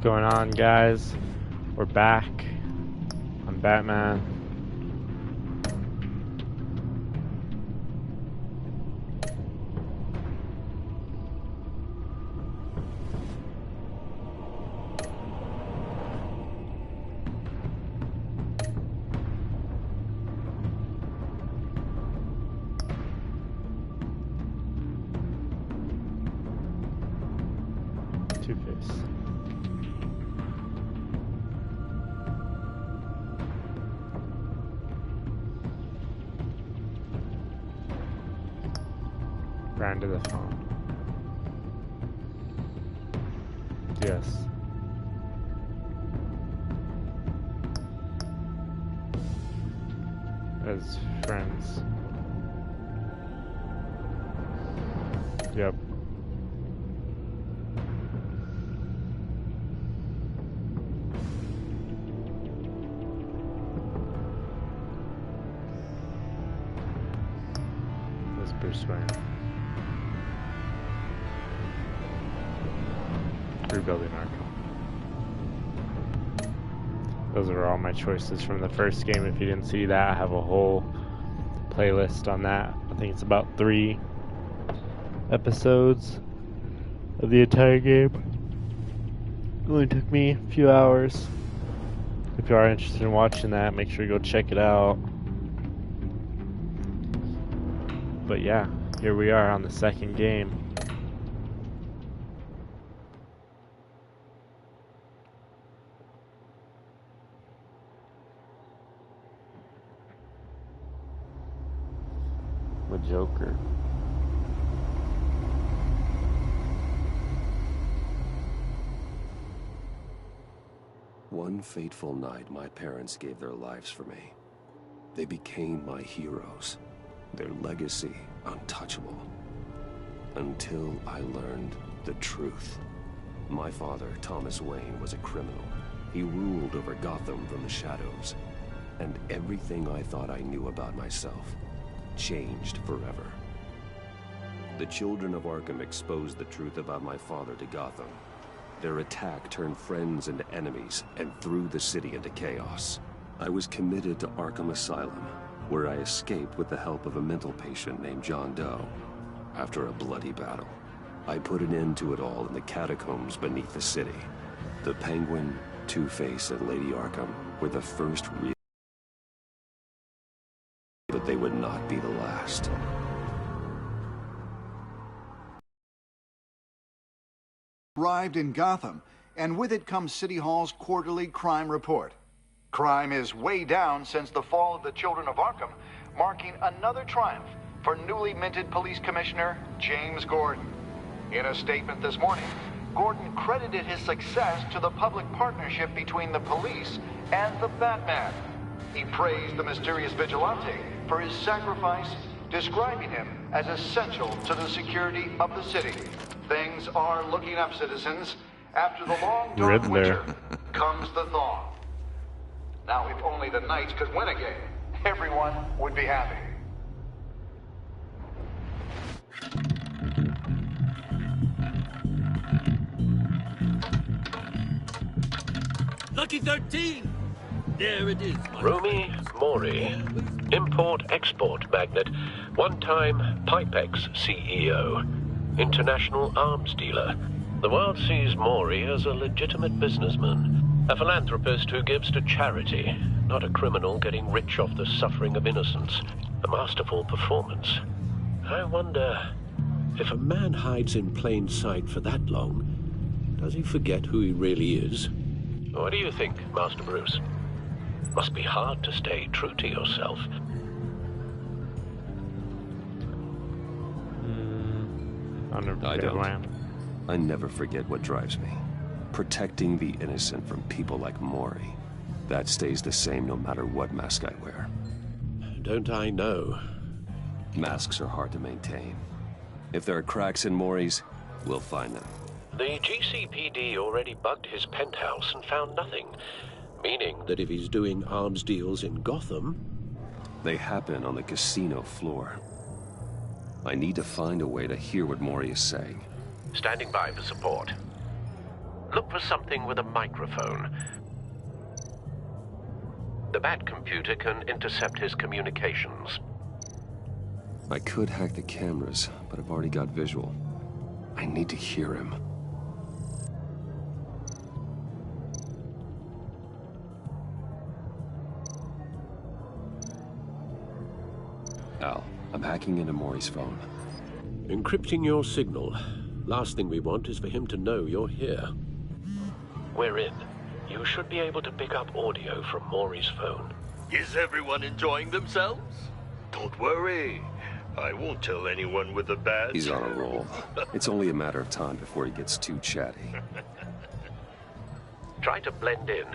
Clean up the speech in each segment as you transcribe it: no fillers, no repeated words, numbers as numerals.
going on, guys? We're back. I'm Batman. Two-Face. Ran to the phone. Yes. As friends. Yep. That's Bruce Wayne. Rebuilding Arkham. Those are all my choices from the first game. If you didn't see that, I have a whole playlist on that. I think it's about 3 episodes of the entire game. It only took me a few hours. If you are interested in watching that, make sure you go check it out. But yeah, here we are on the second game. With Joker. One fateful night, my parents gave their lives for me. They became my heroes, their legacy untouchable. Until I learned the truth. My father, Thomas Wayne, was a criminal. He ruled over Gotham from the shadows. And everything I thought I knew about myself changed forever. The children of Arkham exposed the truth about my father to Gotham. Their attack turned friends into enemies and threw the city into chaos. I was committed to Arkham Asylum, where I escaped with the help of a mental patient named John Doe. After a bloody battle, I put an end to it all in the catacombs beneath the city. The Penguin, Two-Face, and Lady Arkham were the first real, but they would not be the last. Arrived in Gotham, and with it comes City Hall's quarterly crime report. Crime is way down since the fall of the Children of Arkham, marking another triumph for newly minted Police Commissioner James Gordon. In a statement this morning, Gordon credited his success to the public partnership between the police and the Batman. He praised the mysterious vigilante for his sacrifice, describing him as essential to the security of the city. Things are looking up, citizens. After the long dark winter comes the thaw. Now, if only the Knights could win again, everyone would be happy. Lucky 13! There it is. Rumi Mori, import-export magnate, one-time Pipex CEO, international arms dealer. The world sees Mori as a legitimate businessman, a philanthropist who gives to charity, not a criminal getting rich off the suffering of innocence. A masterful performance. I wonder, if a man hides in plain sight for that long, does he forget who he really is? What do you think, Master Bruce? Must be hard to stay true to yourself. I don't. I never forget what drives me. Protecting the innocent from people like Mori. That stays the same no matter what mask I wear. Don't I know? Masks are hard to maintain. If there are cracks in Mori's, we'll find them. The GCPD already bugged his penthouse and found nothing. Meaning that if he's doing arms deals in Gotham... They happen on the casino floor. I need to find a way to hear what Mori is saying. Standing by for support. Look for something with a microphone. The Bat computer can intercept his communications. I could hack the cameras, but I've already got visual. I need to hear him. Al, I'm hacking into Maury's phone. Encrypting your signal. Last thing we want is for him to know you're here. We're in. You should be able to pick up audio from Maury's phone. Is everyone enjoying themselves? Don't worry. I won't tell anyone with a badge. He's on a roll. It's only a matter of time before he gets too chatty. Try to blend in.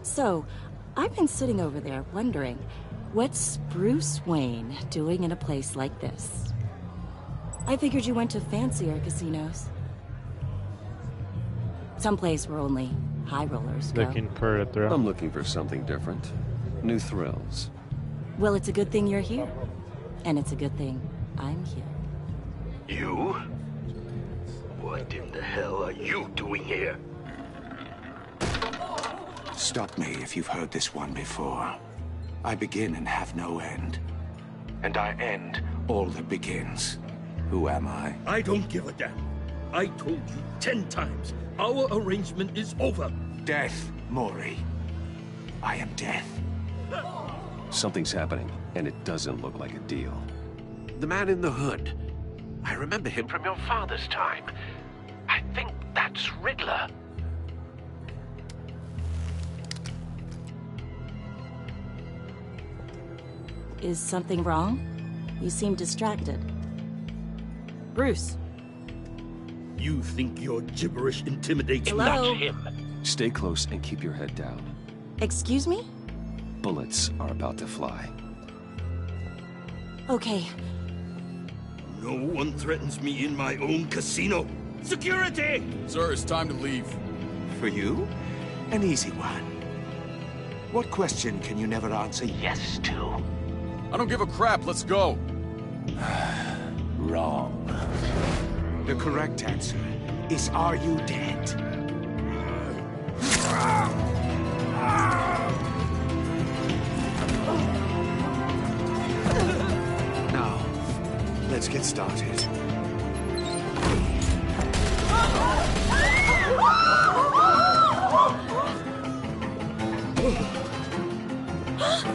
So, I've been sitting over there wondering, what's Bruce Wayne doing in a place like this? I figured you went to fancier casinos. Someplace where only high rollers go. Looking for a thrill. I'm looking for something different. New thrills. Well, it's a good thing you're here. And it's a good thing I'm here. You? What in the hell are you doing here? Stop me if you've heard this one before. I begin and have no end. And I end all that begins. Who am I? I don't give a damn. I told you 10 times. Our arrangement is over. Death, Maury. I am death. Something's happening, and it doesn't look like a deal. The man in the hood. I remember him from your father's time. I think that's Riddler. Is something wrong? You seem distracted. Bruce. You think your gibberish intimidates me? Hello? That's him. Stay close and keep your head down. Excuse me? Bullets are about to fly. Okay. No one threatens me in my own casino. Security! Sir, it's time to leave. For you? An easy one. What question can you never answer yes to? I don't give a crap, let's go. Wrong. The correct answer is, are you dead? Now, let's get started.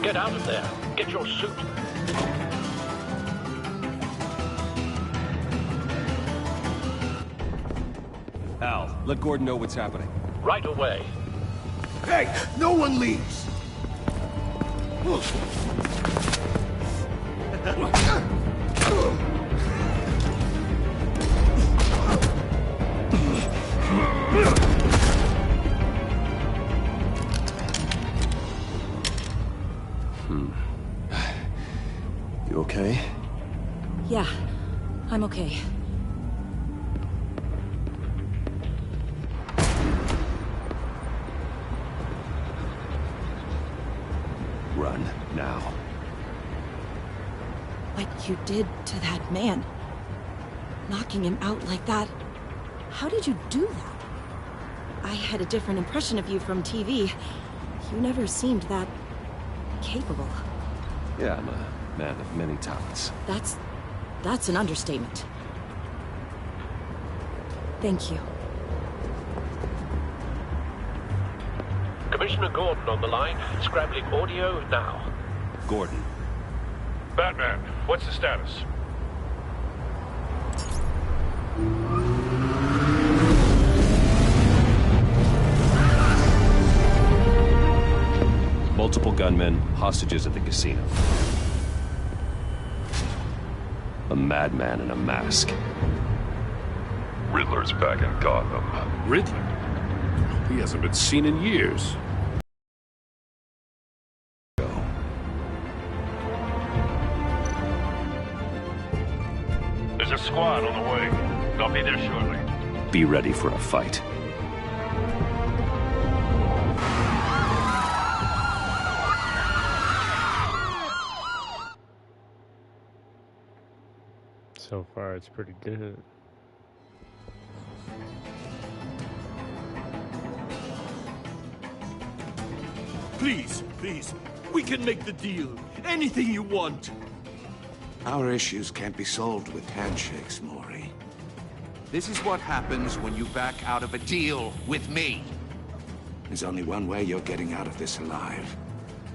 Get out of there. Get your suit. Al, let Gordon know what's happening. Right away. Hey, no one leaves! You okay? Yeah, I'm okay. Run, now. What you did to that man. Knocking him out like that. How did you do that? I had a different impression of you from TV. You never seemed that capable. Yeah, I'm a man of many talents. That's an understatement. Thank you. Commissioner Gordon on the line. Scrambling audio now. Gordon. Batman, what's the status? Multiple gunmen, hostages at the casino. A madman in a mask. Riddler's back in Gotham. Riddler? He hasn't been seen in years. There's a squad on the way. They'll be there shortly. Be ready for a fight. So far, it's pretty good. Please, please, we can make the deal. Anything you want. Our issues can't be solved with handshakes, Maury. This is what happens when you back out of a deal with me. There's only one way you're getting out of this alive.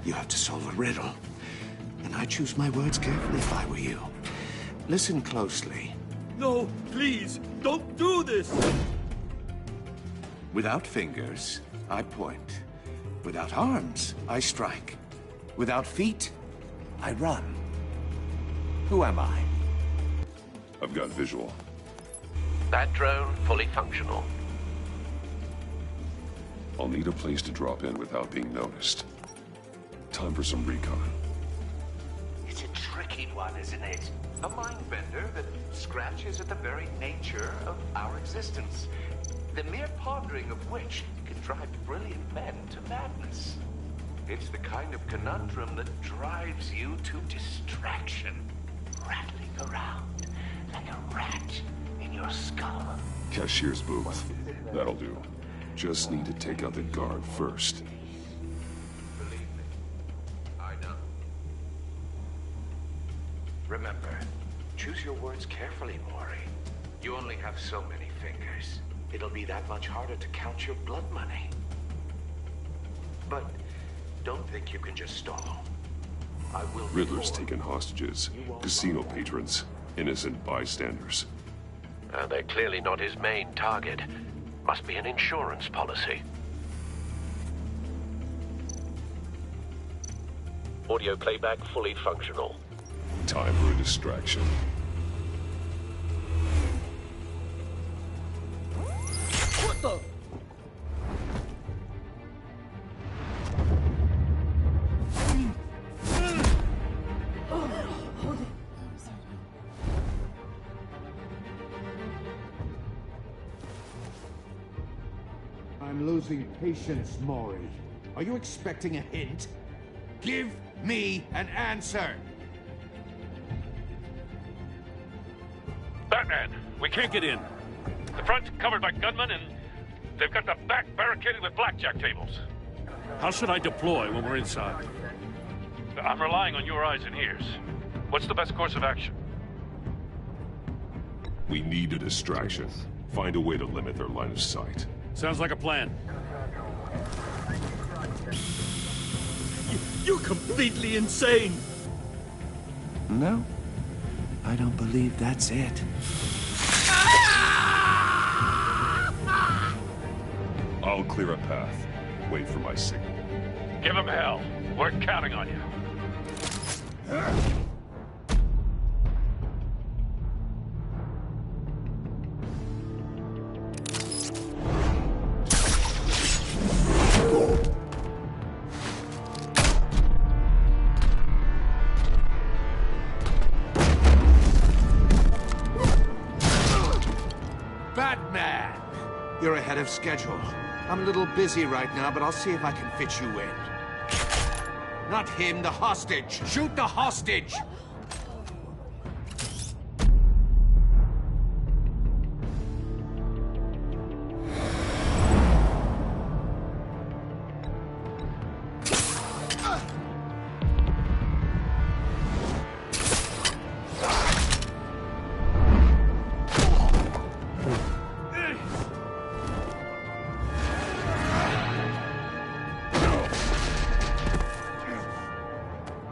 You have to solve a riddle. And I choose my words carefully if I were you. Listen closely. No, please, don't do this! Without fingers, I point. Without arms, I strike. Without feet, I run. Who am I? I've got visual. That drone fully functional. I'll need a place to drop in without being noticed. Time for some recon. It's a tricky one, isn't it? A mind bender that scratches at the very nature of our existence. The mere pondering of which can drive brilliant men to madness. It's the kind of conundrum that drives you to distraction, rattling around like a rat in your skull. Cashier's booth. That'll do. Just need to take out the guard first. Believe me, I know. Remember, choose your words carefully, Maury. You only have so many fingers. It'll be that much harder to count your blood money. But don't think you can just stall. I will. Riddler's taken hostages, casino patrons, innocent bystanders. They're clearly not his main target. Must be an insurance policy. Audio playback fully functional. Time for a distraction. What the? I'm losing patience, Maury. Are you expecting a hint? Give me an answer! Batman, we can't get in. The front's covered by gunmen, and they've got the back barricaded with blackjack tables. How should I deploy when we're inside? I'm relying on your eyes and ears. What's the best course of action? We need a distraction. Find a way to limit their line of sight. Sounds like a plan. You're completely insane! No, I don't believe that's it. I'll clear a path. Wait for my signal. Give him hell. We're counting on you. Batman! You're ahead of schedule. I'm a little busy right now, but I'll see if I can fit you in. Not him, the hostage! Shoot the hostage!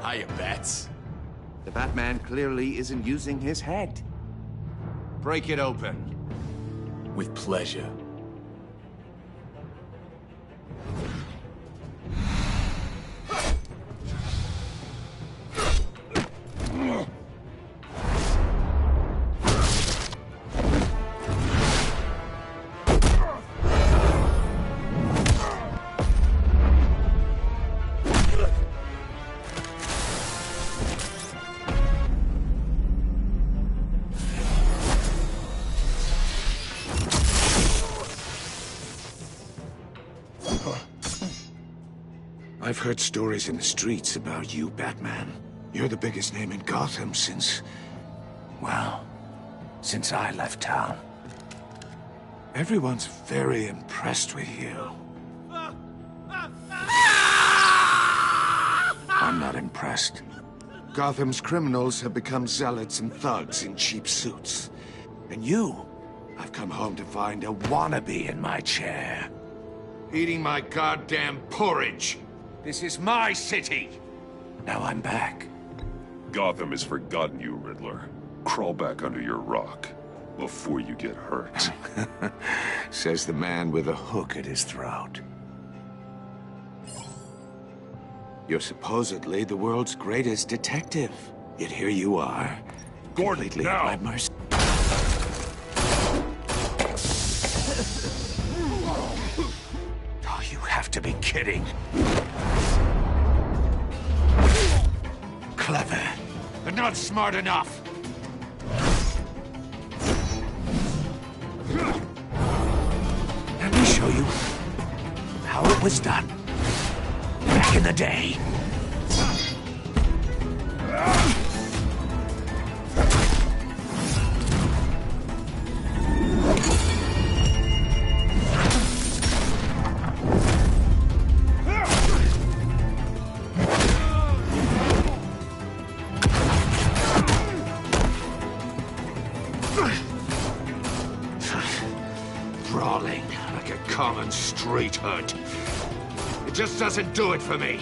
Hiya, Bats. The Batman clearly isn't using his head. Break it open. With pleasure. I've heard stories in the streets about you, Batman. You're the biggest name in Gotham since... well, since I left town. Everyone's very impressed with you. I'm not impressed. Gotham's criminals have become zealots and thugs in cheap suits. And you, I've come home to find a wannabe in my chair. Eating my goddamn porridge. This is my city. Now I'm back. Gotham has forgotten you, Riddler. Crawl back under your rock before you get hurt. Says the man with a hook at his throat. You're supposedly the world's greatest detective. Yet here you are. Gordon, completely now! at my mercy. Oh, you have to be kidding. Clever, but not smart enough. Let me show you how it was done back in the day. Brawling like a common street hood. It just doesn't do it for me.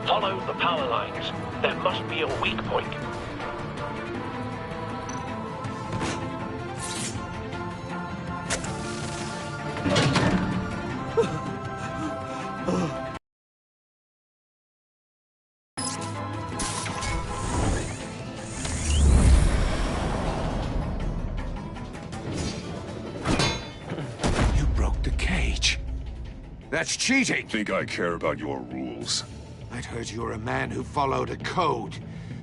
Follow the power lines. There must be a weak point. You broke the cage. That's cheating. Think I care about your rules? I'd heard you were a man who followed a code.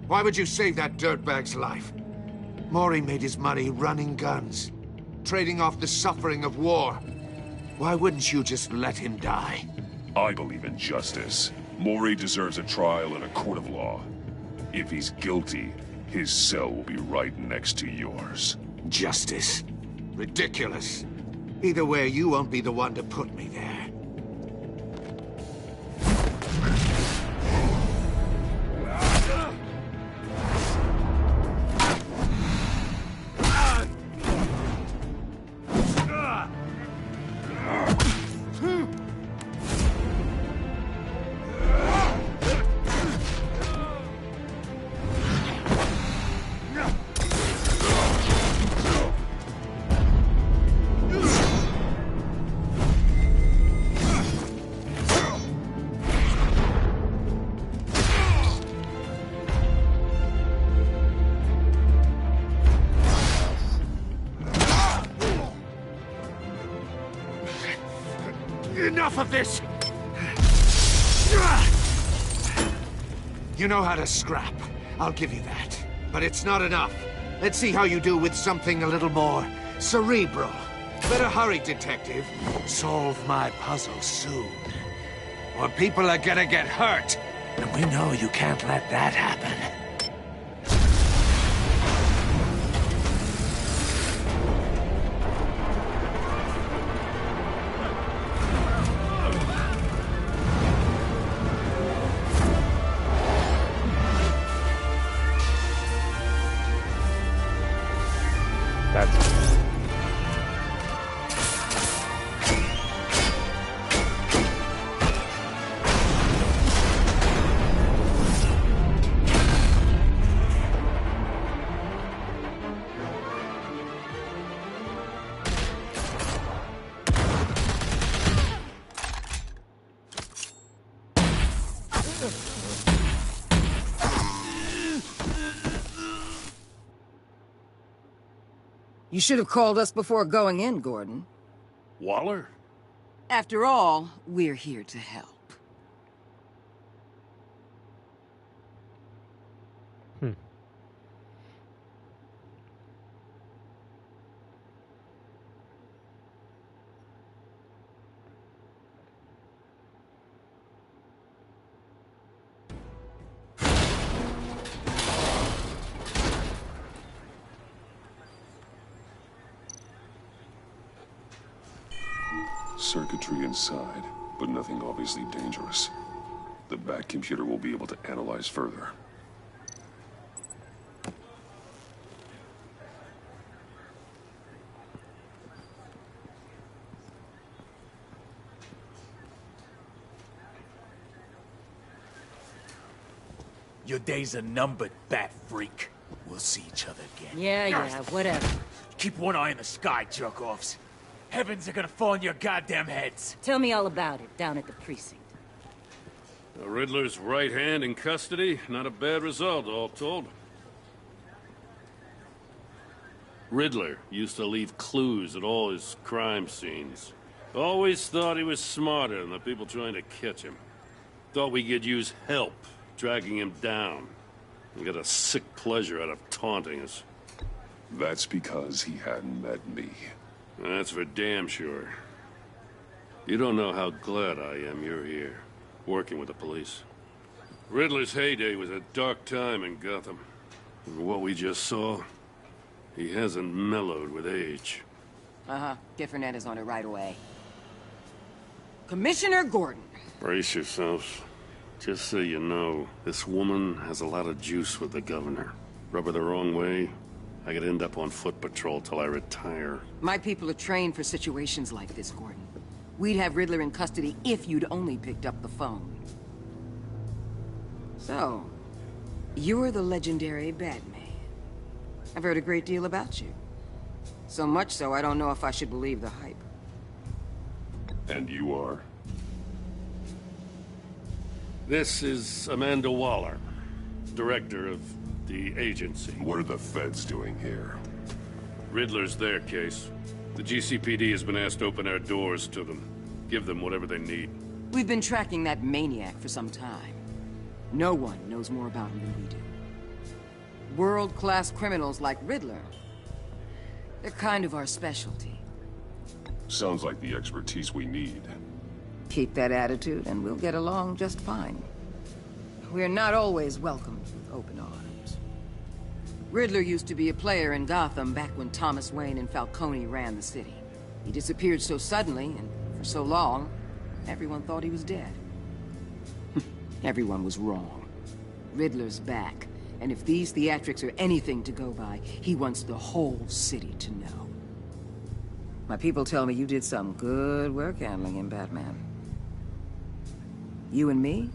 Why would you save that dirtbag's life? Mori made his money running guns, trading off the suffering of war. Why wouldn't you just let him die? I believe in justice. Mori deserves a trial in a court of law. If he's guilty, his cell will be right next to yours. Justice? Ridiculous. Either way, you won't be the one to put me there. Enough of this! You know how to scrap. I'll give you that. But it's not enough. Let's see how you do with something a little more cerebral. Better hurry, detective. Solve my puzzle soon. Or people are gonna get hurt. And we know you can't let that happen. You should have called us before going in, Gordon. Waller? After all, we're here to help. circuitry inside, but nothing obviously dangerous. The back computer will be able to analyze further. Your days are numbered, bat freak. We'll see each other again. Yeah, whatever. Keep one eye in the sky, jerk-offs. Heavens are gonna fall on your goddamn heads. Tell me all about it down at the precinct. The Riddler's right hand in custody. Not a bad result, all told. Riddler used to leave clues at all his crime scenes. Always thought he was smarter than the people trying to catch him. Thought we could use help dragging him down. He got a sick pleasure out of taunting us. That's because he hadn't met me. That's for damn sure. You don't know how glad I am you're here, working with the police. Riddler's heyday was a dark time in Gotham. And what we just saw, he hasn't mellowed with age. Get Fernandez on it right away. Commissioner Gordon. Brace yourselves. Just so you know, this woman has a lot of juice with the governor. Rub her the wrong way, I could end up on foot patrol till I retire. My people are trained for situations like this, Gordon. We'd have Riddler in custody if you'd only picked up the phone. So, you're the legendary Batman. I've heard a great deal about you. So much so, I don't know if I should believe the hype. And you are? This is Amanda Waller, director of the agency. What are the feds doing here? Riddler's their case. The GCPD has been asked to open our doors to them. Give them whatever they need. We've been tracking that maniac for some time. No one knows more about him than we do. World-class criminals like Riddler. They're kind of our specialty. Sounds like the expertise we need. Keep that attitude and we'll get along just fine. We're not always welcomed with open arms. Riddler used to be a player in Gotham back when Thomas Wayne and Falcone ran the city. He disappeared so suddenly and for so long, everyone thought he was dead. Everyone was wrong. Riddler's back, and if these theatrics are anything to go by, he wants the whole city to know. My people tell me you did some good work handling him, Batman. You and me?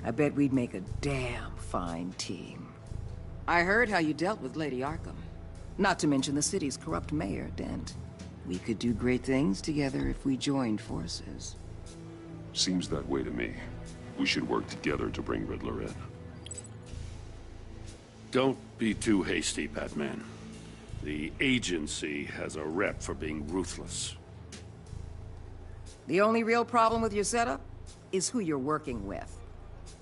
I bet we'd make a damn fine team. I heard how you dealt with Lady Arkham. Not to mention the city's corrupt mayor, Dent. We could do great things together if we joined forces. Seems that way to me. We should work together to bring Riddler in. Don't be too hasty, Batman. The agency has a rep for being ruthless. The only real problem with your setup is who you're working with.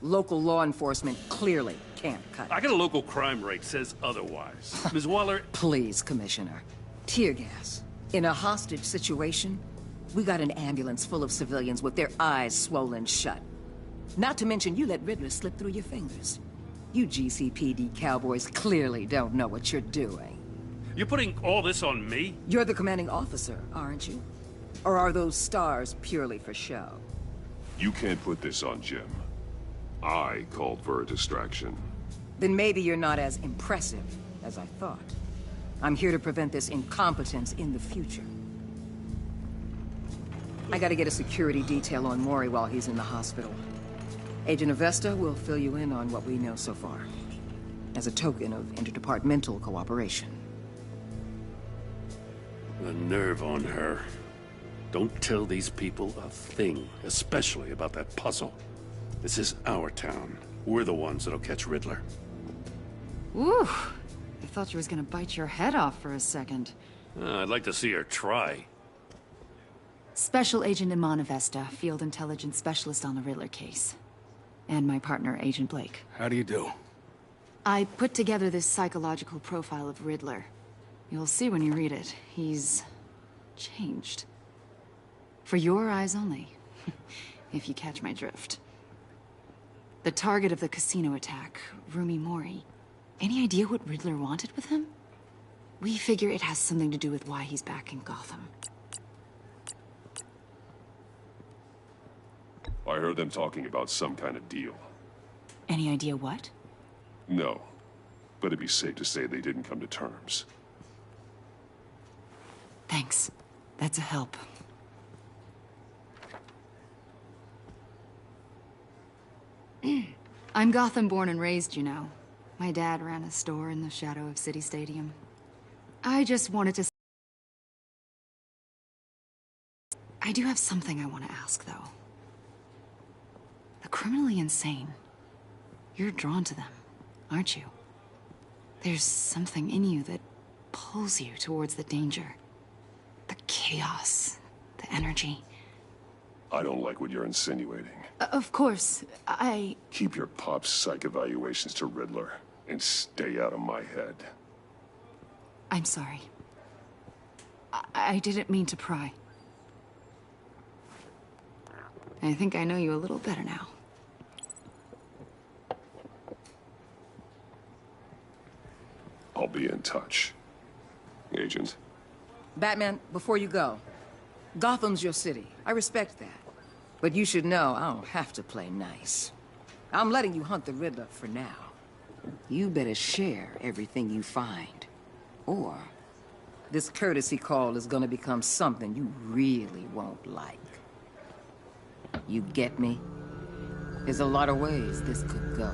Local law enforcement clearly can't cut it. I got a local crime rate says otherwise. Ms. Waller... Please, Commissioner. Tear gas. In a hostage situation, we got an ambulance full of civilians with their eyes swollen shut. Not to mention you let Riddler slip through your fingers. You GCPD cowboys clearly don't know what you're doing. You're putting all this on me? You're the commanding officer, aren't you? Or are those stars purely for show? You can't put this on Jim. I called for a distraction. Then maybe you're not as impressive as I thought. I'm here to prevent this incompetence in the future. I gotta get a security detail on Mori while he's in the hospital. Agent Avesta will fill you in on what we know so far, as a token of interdepartmental cooperation. The nerve on her. Don't tell these people a thing, especially about that puzzle. This is our town. We're the ones that'll catch Riddler. Ooh, I thought you was gonna bite your head off for a second. I'd like to see her try. Special Agent Iman Avesta, Field Intelligence Specialist on the Riddler case. And my partner, Agent Blake. How do you do? I put together this psychological profile of Riddler. You'll see when you read it. He's... changed. For your eyes only. If you catch my drift. The target of the casino attack, Rumi Mori. Any idea what Riddler wanted with him? We figure it has something to do with why he's back in Gotham. I heard them talking about some kind of deal. Any idea what? No, but it'd be safe to say they didn't come to terms. Thanks. That's a help. I'm Gotham born and raised, you know. My dad ran a store in the shadow of City Stadium. I just wanted to... I do have something I want to ask, though. The criminally insane. You're drawn to them, aren't you? There's something in you that pulls you towards the danger. The chaos, the energy. I don't like what you're insinuating. Of course, Keep your pop's psych evaluations to Riddler, and stay out of my head. I'm sorry. I didn't mean to pry. I think I know you a little better now. I'll be in touch. Agent. Batman, before you go, Gotham's your city. I respect that. But you should know I don't have to play nice. I'm letting you hunt the Riddler for now. You better share everything you find. Or this courtesy call is gonna become something you really won't like. You get me? There's a lot of ways this could go.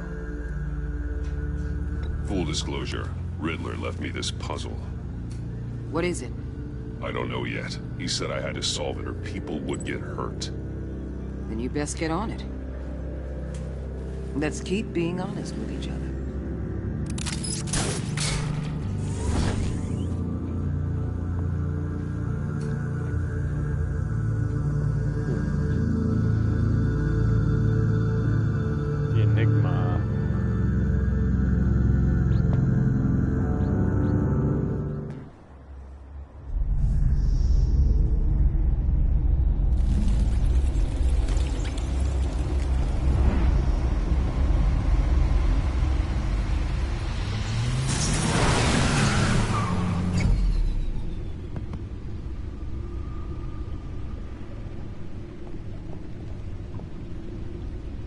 Full disclosure, Riddler left me this puzzle. What is it? I don't know yet. He said I had to solve it or people would get hurt. Then you best get on it. Let's keep being honest with each other. The Enigma.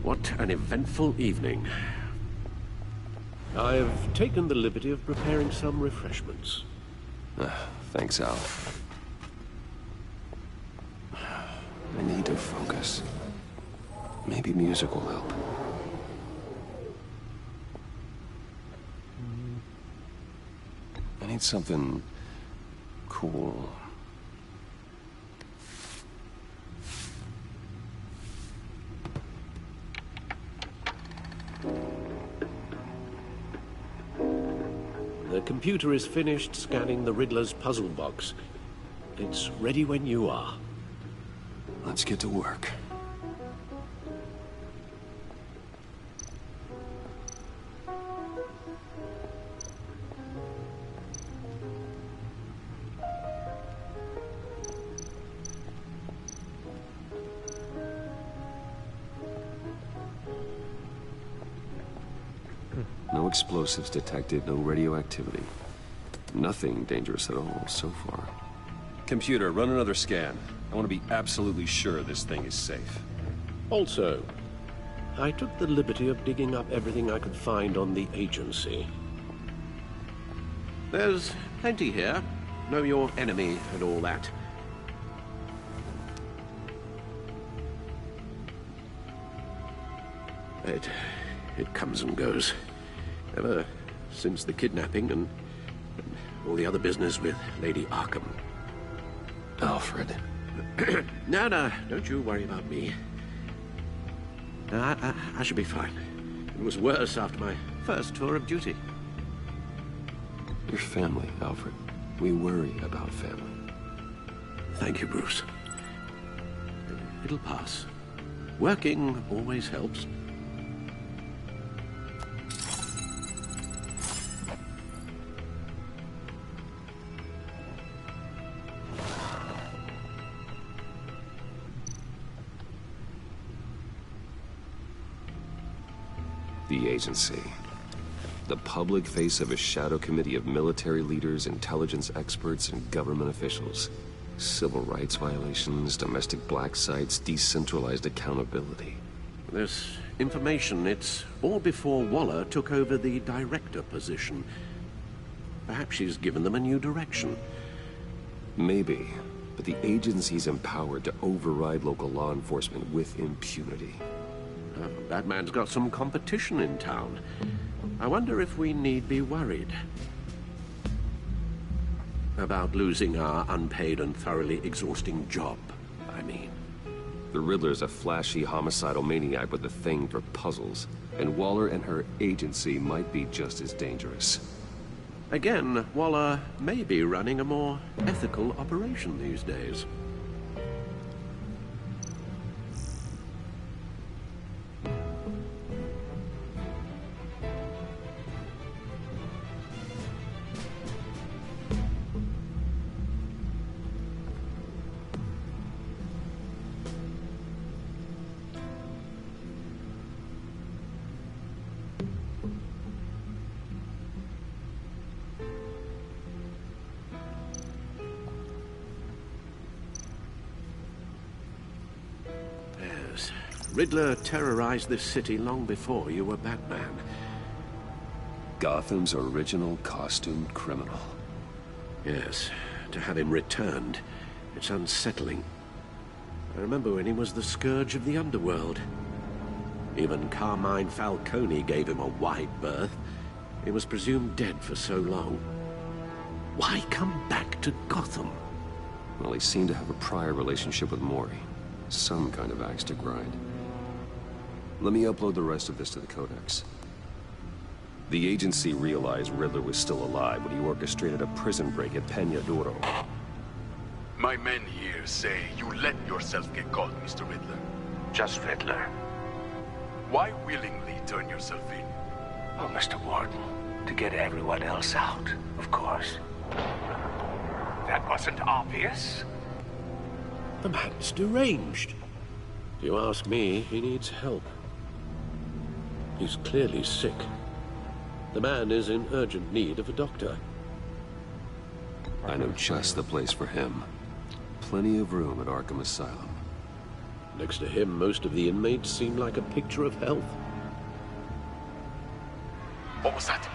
What an eventful evening. I've taken the liberty of preparing some refreshments. Thanks, Al. I need to focus. Maybe music will help. I need something cool. The computer is finished scanning the Riddler's puzzle box. It's ready when you are. Let's get to work. No explosives detected, no radioactivity. Nothing dangerous at all so far. Computer, run another scan. I want to be absolutely sure this thing is safe. Also, I took the liberty of digging up everything I could find on the agency. There's plenty here. Know your enemy and all that. It comes and goes. Ever since the kidnapping and all the other business with Lady Arkham. Alfred. No, don't you worry about me. I should be fine. It was worse after my first tour of duty. Your family, Alfred. We worry about family. Thank you, Bruce. It'll pass. Working always helps. The agency. The public face of a shadow committee of military leaders, intelligence experts, and government officials. Civil rights violations, domestic black sites, decentralized accountability. This information, it's all before Waller took over the director position. Perhaps she's given them a new direction. Maybe, but the agency's empowered to override local law enforcement with impunity. Batman's got some competition in town. I wonder if we need be worried about losing our unpaid and thoroughly exhausting job, I mean. The Riddler's a flashy, homicidal maniac with a thing for puzzles, and Waller and her agency might be just as dangerous. Again, Waller may be running a more ethical operation these days. Riddler terrorized this city long before you were Batman. Gotham's original costumed criminal. Yes, to have him returned, it's unsettling. I remember when he was the scourge of the underworld. Even Carmine Falcone gave him a wide berth. He was presumed dead for so long. Why come back to Gotham? Well, he seemed to have a prior relationship with Mori. Some kind of axe to grind. Let me upload the rest of this to the Codex. The agency realized Riddler was still alive when he orchestrated a prison break at Peña Duro. My men here say you let yourself get caught, Mr. Riddler. Just Riddler. Why willingly turn yourself in? Oh, Mr. Warden, to get everyone else out, of course. That wasn't obvious. The man's deranged. If you ask me, he needs help. He's clearly sick. The man is in urgent need of a doctor. I know just the place for him. Plenty of room at Arkham Asylum. Next to him, most of the inmates seem like a picture of health. What was that?